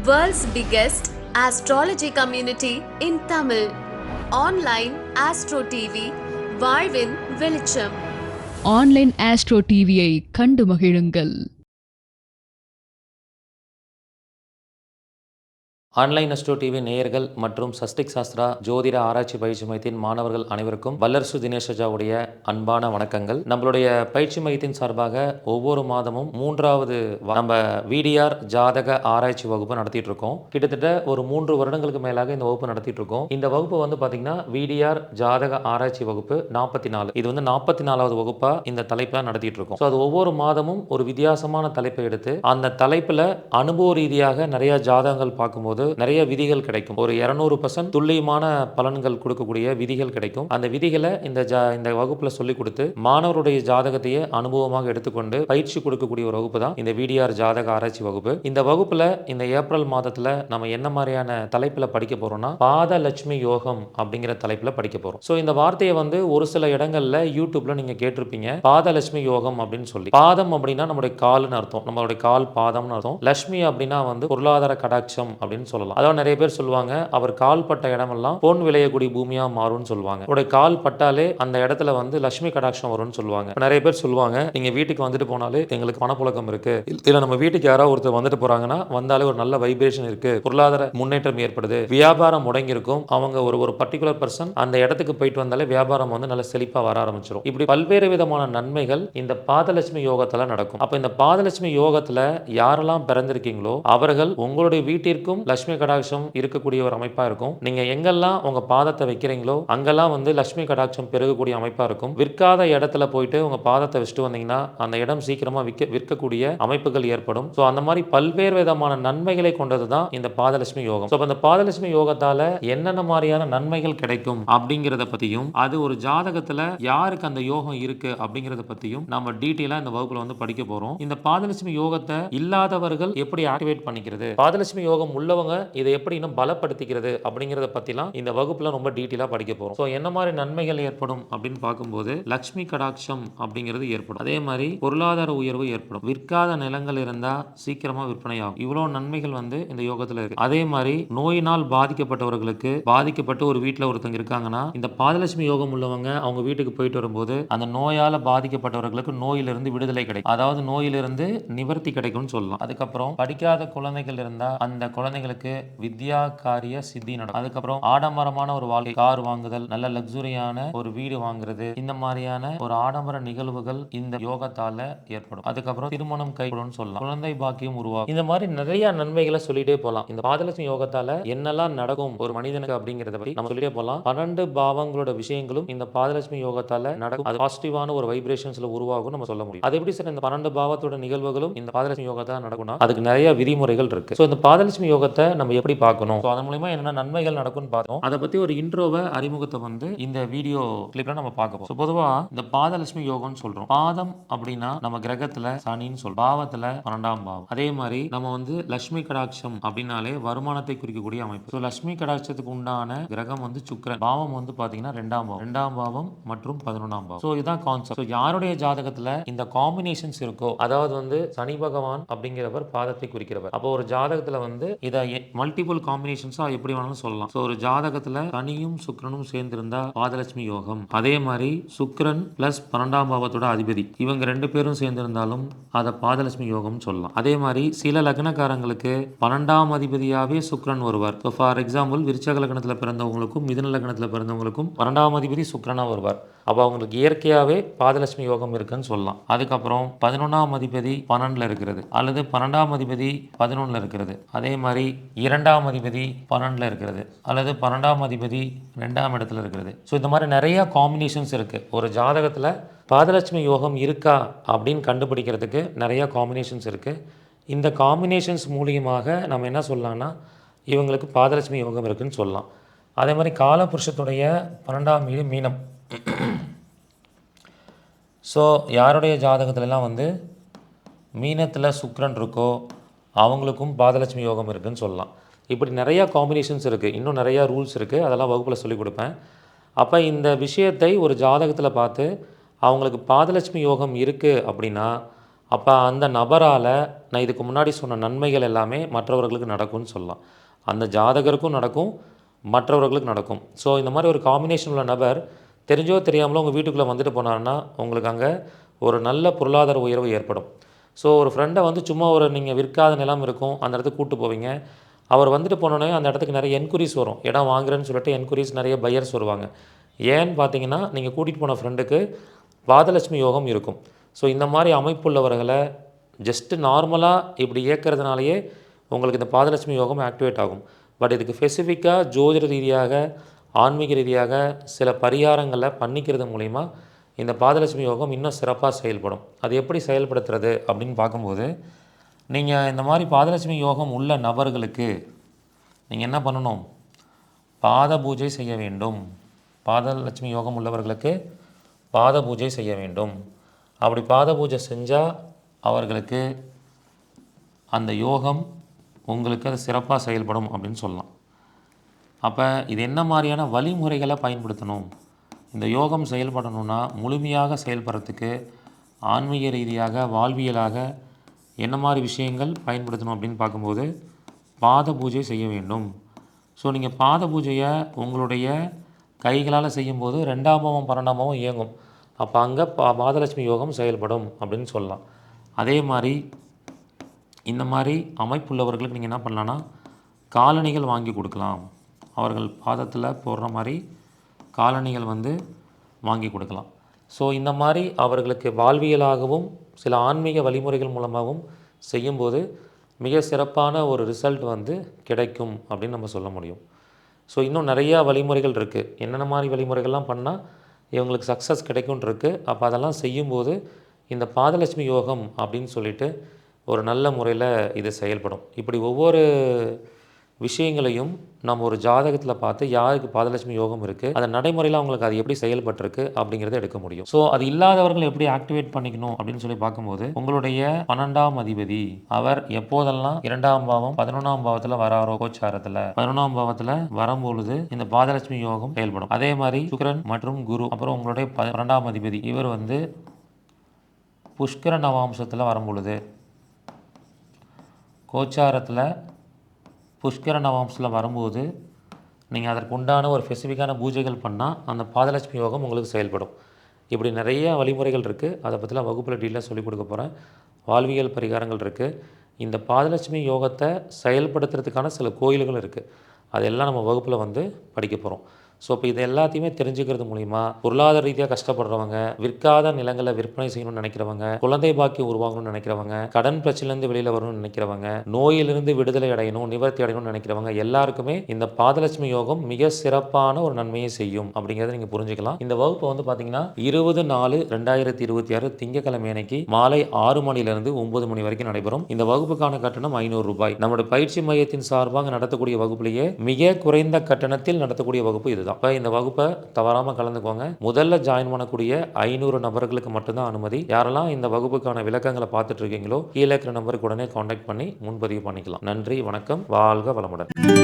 World's biggest astrology community in Tamil. Online Astro TV, வாழ்வின் வெளிச்சம். Online astro டிவியை கண்டு மகிழுங்கள். ஆன்லைன் அஸ்ட்ரோ டிவி நேயர்கள் மற்றும் சஸ்டிக் சாஸ்திரா ஜோதிட ஆராய்ச்சி பயிற்சி மையத்தின் மாணவர்கள் அனைவருக்கும் வல்லரசு தினேஷாவுடைய அன்பான வணக்கங்கள். நம்மளுடைய பயிற்சி மையத்தின் சார்பாக ஒவ்வொரு மாதமும் மூன்றாவது நம்ம விடிஆர் ஜாதக ஆராய்ச்சி வகுப்பு நடத்திட்டு இருக்கோம். கிட்டத்தட்ட ஒரு 3 வருடங்களுக்கு மேலாக இந்த வகுப்பு நடத்திட்டு இருக்கோம். இந்த வகுப்பு வந்து பார்த்தீங்கன்னா விடிஆர் ஜாதக ஆராய்ச்சி வகுப்பு 44. இது வந்து 44வது வகுப்பா இந்த தலைப்பில் நடத்திட்டு இருக்கோம். ஸோ அது ஒவ்வொரு மாதமும் ஒரு வித்தியாசமான தலைப்பை எடுத்து அந்த தலைப்பில் அனுபவ ரீதியாக நிறைய ஜாதகங்கள் பார்க்கும்போது நிறைய விதிகள் கிடைக்கும். ஒரு 200% துல்லியமான பலன்கள் கொடுக்கக்கூடிய விதிகள் கிடைக்கும். அந்த விதிகளை இந்த வகுப்புல சொல்லி கொடுத்து மாணவருடைய ஜாதகத்தையே அனுபவமாக எடுத்துக்கொண்டு பயிற்சி கொடுக்கக்கூடிய ஒரு வகுப்பு தான் இந்த விடிஆர் ஜாதக ஆராய்ச்சி வகுப்பு. இந்த வகுப்புல இந்த ஏப்ரல் மாதத்துல நம்ம என்ன மாதிரியான தலைப்புல படிக்க போறோம்னா பாதலட்சுமி யோகம் அப்படிங்கிற தலைப்புல படிக்க போறோம். ஸோ இந்த வார்த்தையை வந்து ஒரு சில இடங்கள்ல யூடியூப்ல நீங்க கேட்டிருப்பீங்க, பாதலட்சுமி யோகம் அப்படின்னு சொல்லி. பாதம் அப்படின்னா நம்மளுடைய கால்னு அர்த்தம், நம்மளுடைய கால் பாதம்னு அர்த்தம். லட்சுமி அப்படின்னா வந்து பொருளாதார கடாட்சம் அப்படின்னு சொல்லலாம். அதாவது நிறைய பேர் சொல்லுவாங்க, அவர் கால் பட்ட இடமெல்லாம் பொன் விளையக்கூடிய பூமியா மாறும்னு சொல்லுவாங்க. அவருடைய கால் பட்டாலே அந்த இடத்துல வந்து லட்சுமி கடாட்சம் வரும்னு சொல்லுவாங்க. நிறைய பேர் சொல்லுவாங்க, நீங்க வீட்டுக்கு வந்துட்டு போனாலே எங்களுக்கு பணப்புழக்கம் இருக்கு, இல்ல நம்ம வீட்டுக்கு யாராவது ஒருத்தர் வந்துட்டு போறாங்கன்னா வந்தாலே ஒரு நல்ல வைப்ரேஷன் இருக்கு, பொருளாதார முன்னேற்றம் ஏற்படுது, வியாபாரம் முடங்கி இருக்கும், அவங்க ஒரு பர்டிகுலர் பர்சன் அந்த இடத்துக்கு போயிட்டு வந்தாலே வியாபாரம் வந்து நல்ல செழிப்பா வர ஆரம்பிச்சிடும். இப்படி பல்வேறு விதமான நன்மைகள் இந்த பாதலட்சுமி யோகத்துல நடக்கும். அப்ப இந்த பாதலட்சுமி யோகத்துல யாரெல்லாம் பிறந்திருக்கீங்களோ அவர்கள் உங்களுடைய வீட்டிற்கும் லட்சுமி கடாட்சம் இருக்கக்கூடிய ஒரு அமைப்பா இருக்கும். நீங்க எங்கெல்லாம் உங்க பாதத்தை வைக்கிறீங்களோ அங்கெல்லாம் வந்து லட்சுமி கடாட்சம் பெருகக்கூடிய அமைப்பா இருக்கும். விற்காத இடத்துல போயிட்டு உங்க பாதத்தை வச்சுட்டு வந்தீங்கன்னா அந்த இடம் சீக்கிரமா விற்கக்கூடிய அமைப்புகள் ஏற்படும். ஸோ அந்த மாதிரி பல்வேறு விதமான நன்மைகளை கொண்டது தான் இந்த பாதலட்சுமி யோகம். ஸோ இந்த பாதலட்சுமி யோகத்தால என்னென்ன மாதிரியான நன்மைகள் கிடைக்கும் அப்படிங்கிறத பத்தியும், அது ஒரு ஜாதகத்துல யாருக்கு அந்த யோகம் இருக்கு அப்படிங்கிறத பத்தியும் நம்ம டீட்டெயிலா இந்த வகுப்புல வந்து படிக்க போறோம். இந்த பாதலட்சுமி யோகத்தை இல்லாதவர்கள் எப்படி ஆக்டிவேட் பண்ணிக்கிறது, பாதலட்சுமி யோகம் உள்ளவங்க இதை எப்படி இன்னும் பலப்படுத்திக்கிறது அப்படிங்கிறத பத்திலாம் இந்த வகுப்புல ரொம்ப டீட்டெயிலா படிக்க போறோம். ஸோ என்ன மாதிரி நன்மைகள் ஏற்படும் அப்படின்னு பார்க்கும்போது லட்சுமி கடாட்சம் அப்படிங்கிறது ஏற்படும். அதே மாதிரி பொருளாதார உயர்வு ஏற்படும். விற்காத நிலங்கள் இருந்தா சீக்கிரமா விற்பனை ஆகும். இவ்வளவு நன்மைகள் வந்து இந்த யோகத்துல இருக்கு. அதே மாதிரி நோயினால் பாதிக்கப்பட்டவர்களுக்கு, பாதிக்கப்பட்டு ஒரு வீட்டில் ஒருத்தங்க இருக்காங்கன்னா இந்த பாதலட்சுமி யோகம் உள்ளவங்க அவங்க வீட்டுக்கு போயிட்டு வரும்போது அந்த நோயால பாதிக்கப்பட்டவர்களுக்கு நோயிலிருந்து விடுதலை கிடைக்கும், அதாவது நோயிலிருந்து நிவர்த்தி கிடைக்கும்னு சொல்லலாம். அதுக்கப்புறம் படிக்காத குழந்தைகள் இருந்தா அந்த குழந்தைகளுக்கு வித்யா காரிய சித்தி நடக்கும். அதுக்கப்புறம் ஆடம்பரமான ஒரு வாழ்க்கை, கார் வாங்குதல், நல்ல லக்ஸுரியான ஒரு வீடு வாங்குறது, இந்த மாதிரியான ஒரு ஆடம்பர நிகழ்வுகள் இந்த யோகத்தால ஏற்படும். அதுக்கப்புறம் திருமணம் கைகூடும் சொல்லலாம், குழந்தை பாக்கியம் உருவாகும். இந்த மாதிரி நிறைய நன்மைகளை சொல்லிட்டே போகலாம். இந்த பாதலட்சுமி யோகத்தால என்னெல்லாம் நடக்கும் ஒரு மனிதனுக்கு அப்படிங்கறத பத்தி நம்ம சொல்லிட்டே போகலாம். 12 பாவங்களோட விஷயங்களும் இந்த பாதலட்சுமி யோகத்தால நடக்கும். அது பாசிட்டிவான ஒரு வைப்ரேஷன்ஸ்ல உருவாகும் நம்ம சொல்ல முடியும். அது எப்படி சார் இந்த 12 பாவத்தோட நிகழ்வுகளும் இந்த பாதலட்சுமி யோகத்தால நடக்கும்னா அதுக்கு நிறைய விதிமுறைகள் இருக்கு. ஸோ இந்த பாதலட்சுமி யோகத்தை நம்ம எப்படி பார்க்கணும், அதன் மூலமா என்ன நன்மைகள் நடக்கும்னு பார்த்தோம். அதை பத்தி ஒரு இன்ட்ரோவை, அறிமுகத்தை வந்து இந்த வீடியோ கிளிப்ல நம்ம பார்க்க போறோம். பொதுவா இந்த பாதலட்சுமி யோகம்னு சொல்றோம். பாதம் அப்படின்னா நம்ம கிரகத்துல சனின்னு சொல்றோம், பாவத்துல 12ஆம் பாவம். அதே மாதிரி நம்ம வந்து லட்சுமி கடாட்சம் அப்படின்னாலே வருமானத்தை குறிக்கக்கூடிய அமைப்பு. ஸோ லட்சுமி கடாட்சத்துக்கு உண்டான கிரகம் வந்து சுக்கிரன். பாவம் வந்து பாத்தீங்கன்னா 2ஆம் பாவம் மற்றும் 11ஆம் பாவம். ஸோ இதுதான் கான்செப்ட். ஸோ யாருடைய ஜாதகத்துல இந்த காம்பினேஷன்ஸ் இருக்கோ, அதாவது வந்து சனி பகவான் அப்படிங்கிறவர் பாதத்தை குறிக்கிறவர், அப்போ ஒரு ஜாதகத்துல வந்து இதை மல்டிபிள் காம்பினேஷன்ஸா எப்படி வேணாலும் சொல்லலாம். ஸோ ஒரு ஜாதகத்துல சனியும் சுக்கிரனும் சேர்ந்திருந்தா பாதலட்சுமி யோகம். அதே மாதிரி சுக்கிரன் பிளஸ் 12ஆம் பாவத்தோட அதிபதி இவங்க 2 பேரும் சேர்ந்திருந்தாலும் அதை பாதலட்சுமி யோகம் சொல்லலாம். அதே மாதிரி சில லக்னக்காரங்களுக்கு 12ஆம் அதிபதியாவே சுக்கிரன் வருவார். ஸோ ஃபார் எக்ஸாம்பிள் விருச்சக லக்னத்தில் பிறந்தவங்களுக்கும் மிதுன லக்னத்தில் பிறந்தவங்களுக்கும் 12ஆம் அதிபதி சுக்கிரனா வருவார். அப்போ அவங்களுக்கு இயற்கையாகவே பாதலட்சுமி யோகம் இருக்குன்னு சொல்லலாம். அதுக்கப்புறம் 11ஆம் அதிபதி 12ல் இருக்கிறது, அல்லது 12ஆம் அதிபதி 11ல் இருக்கிறது, அதே மாதிரி 2ஆம் அதிபதி 12ல் இருக்கிறது, அல்லது 12ஆம் அதிபதி 2ஆம் இடத்துல இருக்கிறது. ஸோ இந்த மாதிரி நிறைய காம்பினேஷன்ஸ் இருக்குது. ஒரு ஜாதகத்தில் பாதலட்சுமி யோகம் இருக்கா அப்படின்னு கண்டுபிடிக்கிறதுக்கு நிறைய காம்பினேஷன்ஸ் இருக்குது. இந்த காம்பினேஷன்ஸ் மூலியமாக நம்ம என்ன சொல்லலாம்னா இவங்களுக்கு பாதலட்சுமி யோகம் இருக்குன்னு சொல்லலாம். அதே மாதிரி காலபுருஷத்துடைய 12ஆம் வீடு மீனம். ஸோ யாருடைய ஜாதகத்துலலாம் வந்து மீனத்தில் சுக்கிரன் இருக்கோ அவங்களுக்கும் பாதலட்சுமி யோகம் இருக்குதுன்னு சொல்லலாம். இப்படி நிறையா காம்பினேஷன்ஸ் இருக்குது, இன்னும் நிறையா ரூல்ஸ் இருக்குது, அதெல்லாம் வகுப்பில் சொல்லிக் கொடுப்பேன். அப்போ இந்த விஷயத்தை ஒரு ஜாதகத்தில் பார்த்து அவங்களுக்கு பாதலட்சுமி யோகம் இருக்குது அப்படின்னா அப்போ அந்த நபரால் நான் இதுக்கு முன்னாடி சொன்ன நன்மைகள் எல்லாமே மற்றவர்களுக்கு நடக்கும்னு சொல்லலாம். அந்த ஜாதகருக்கும் நடக்கும், மற்றவர்களுக்கு நடக்கும். ஸோ இந்த மாதிரி ஒரு காம்பினேஷன் உள்ள நபர் தெரிஞ்சோ தெரியாமலோ உங்கள் வீட்டுக்குள்ளே வந்துட்டு போனாருன்னா உங்களுக்கு அங்கே ஒரு நல்ல பொருளாதார உயர்வு ஏற்படும். ஸோ ஒரு ஃப்ரெண்டை வந்து சும்மா ஒரு நீங்கள் விற்காத நிலம் இருக்கும், அந்த இடத்துக்கு கூப்பிட்டு போவீங்க. அவர் வந்துட்டு போனோடனே அந்த இடத்துக்கு நிறைய என்கொயரிஸ் வரும். இடம் வாங்குறேன்னு சொல்லிட்டு என்கொயரிஸ் நிறைய பையர்ஸ் வருவாங்க. ஏன்னு பார்த்தீங்கன்னா நீங்கள் கூட்டிகிட்டு போன ஃப்ரெண்டுக்கு பாதலட்சுமி யோகம் இருக்கும். ஸோ இந்த மாதிரி அமைப்புள்ளவர்களை ஜஸ்ட்டு நார்மலாக இப்படி இயக்கிறதுனாலேயே உங்களுக்கு இந்த பாதலட்சுமி யோகம் ஆக்டிவேட் ஆகும். பட் இதுக்கு ஸ்பெசிஃபிக்காக ஜோதிட ரீதியாக, ஆன்மீக ரீதியாக சில பரிகாரங்களை பண்ணிக்கிறது மூலிமா இந்த பாதலட்சுமி யோகம் இன்னும் சிறப்பாக செயல்படும். அது எப்படி செயல்படுத்துறது அப்படின்னு பார்க்கும்போது, நீங்கள் இந்த மாதிரி பாதலட்சுமி யோகம் உள்ள நபர்களுக்கு நீங்கள் என்ன பண்ணணும்? பாத பூஜை செய்ய வேண்டும். பாதலட்சுமி யோகம் உள்ளவர்களுக்கு பாத பூஜை செய்ய வேண்டும். அப்படி பாத பூஜை செஞ்சால் அவர்களுக்கு அந்த யோகம் உங்களுக்கு அது சிறப்பாக செயல்படும் அப்படின்னு சொல்லலாம். அப்போ இது என்ன மாதிரியான வழிமுறைகளை பயன்படுத்தணும்? இந்த யோகம் செயல்படணும்னா முழுமையாக செயல்படுறதுக்கு ஆன்மீக ரீதியாக, வாழ்வியலாக என்ன மாதிரி விஷயங்கள் பயன்படுத்தணும் அப்படின்னு பார்க்கும்போது பாத பூஜை செய்ய வேண்டும். ஸோ நீங்கள் பாத பூஜையை உங்களுடைய கைகளால் செய்யும்போது 2ஆம் பாவம் 12ஆம் பாவம் இயங்கும். அப்போ அங்கே பாதலட்சுமி யோகம் செயல்படும் அப்படின்னு சொல்லலாம். அதே மாதிரி இந்த மாதிரி அமைப்புள்ளவர்களுக்கு நீங்கள் என்ன பண்ணலான்னா காலணிகள் வாங்கி கொடுக்கலாம். அவர்கள் பாதத்தில் போடுற மாதிரி காலணிகள் வந்து வாங்கி கொடுக்கலாம். ஸோ இந்த மாதிரி அவர்களுக்கு வாழ்வியலாகவும் சில ஆன்மீக வழிமுறைகள் மூலமாகவும் செய்யும்போது மிக சிறப்பான ஒரு ரிசல்ட் வந்து கிடைக்கும் அப்படின்னு நம்ம சொல்ல முடியும். ஸோ இன்னும் நிறையா வழிமுறைகள் இருக்குது. என்னென்ன மாதிரி வழிமுறைகள்லாம் பண்ணால் இவங்களுக்கு சக்ஸஸ் கிடைக்கும்னு இருக்குது. அப்போ அதெல்லாம் செய்யும்போது இந்த பாதலட்சுமி யோகம் அப்படின்னு சொல்லிட்டு ஒரு நல்ல முறையில் இது செயல்படும். இப்படி ஒவ்வொரு விஷயங்களையும் நம்ம ஒரு ஜாதகத்தில் பார்த்து யாருக்கு பாதலட்சுமி யோகம் இருக்குது, அந்த நடைமுறையில் அவங்களுக்கு அது எப்படி செயல்பட்டிருக்கு அப்படிங்கிறத எடுக்க முடியும். ஸோ அது இல்லாதவர்கள் எப்படி ஆக்டிவேட் பண்ணிக்கணும் அப்படின்னு சொல்லி பார்க்கும்போது, உங்களுடைய 12ஆம் அதிபதி அவர் எப்போதெல்லாம் 2ஆம் பாவம் 11ஆம் பாவத்தில் வராரோ, கோச்சாரத்தில் 11ஆம் பாவத்தில் வரும்பொழுது இந்த பாதலட்சுமி யோகம் செயல்படும். அதே மாதிரி சுக்கிரன் மற்றும் குரு, அப்புறம் உங்களுடைய 12ஆம் அதிபதி இவர் வந்து புஷ்கர நவாம்சத்தில் வரும்பொழுது, கோச்சாரத்தில் புஷ்கர நவாம்சத்தில் வரும்போது நீங்கள் அதற்கு உண்டான ஒரு ஸ்பெசிஃபிக்கான பூஜைகள் பண்ணால் அந்த பாதலட்சுமி யோகம் உங்களுக்கு செயல்படும். இப்படி நிறைய வழிமுறைகள் இருக்குது. அதை பற்றிலாம் வகுப்பில் டீலாக சொல்லிக் கொடுக்க போகிறேன். வாழ்வியல் பரிகாரங்கள் இருக்குது. இந்த பாதலட்சுமி யோகத்தை செயல்படுத்துறதுக்கான சில கோயில்கள் இருக்குது. அதெல்லாம் நம்ம வகுப்பில் வந்து படிக்க போகிறோம். ஸோ இப்போ இது எல்லாத்தையுமே தெரிஞ்சுக்கிறது மூலிமா பொருளாதார ரீதியாக கஷ்டப்படுறவங்க, விற்காத நிலங்களை விற்பனை செய்யணும்னு நினைக்கிறவங்க, குழந்தை பாக்கியம் உருவாகணும்னு நினைக்கிறவங்க, கடன் பிரச்சனைலேருந்து வெளியில் வரணும்னு நினைக்கிறவங்க, நோயிலிருந்து விடுதலை அடையணும், நிவர்த்தி அடையணும்னு நினைக்கிறவங்க எல்லாருக்குமே இந்த பாதலட்சுமி யோகம் மிக சிறப்பான ஒரு நன்மையை செய்யும் அப்படிங்கிறத நீங்கள் புரிஞ்சுக்கலாம். இந்த வகுப்பு வந்து பார்த்தீங்கன்னா 20/4/2026 திங்கட்கிழமை அன்னைக்கு மாலை 6 மணிலிருந்து 9 மணி வரைக்கும் நடைபெறும். இந்த வகுப்புக்கான கட்டணம் 500 ரூபாய். நம்முடைய பயிற்சி மையத்தின் சார்பாக நடத்தக்கூடிய வகுப்பிலேயே மிக குறைந்த கட்டணத்தில் நடத்தக்கூடிய வகுப்பு இதுதான். அப்போ இந்த வகுப்பை தவறாமல் கலந்துக்கோங்க. முதல்ல ஜாயின் பண்ணக்கூடிய 500 நபர்களுக்கு மட்டும்தான் அனுமதி. யாரெல்லாம் இந்த வகுப்புக்கான விளக்கங்களை பார்த்துட்டு இருக்கீங்களோ கீழே இருக்கிற நம்பருக்கு உடனே கான்டாக்ட் பண்ணி முன்பதிவு பண்ணிக்கலாம். நன்றி, வணக்கம், வாழ்க வளமுடன்.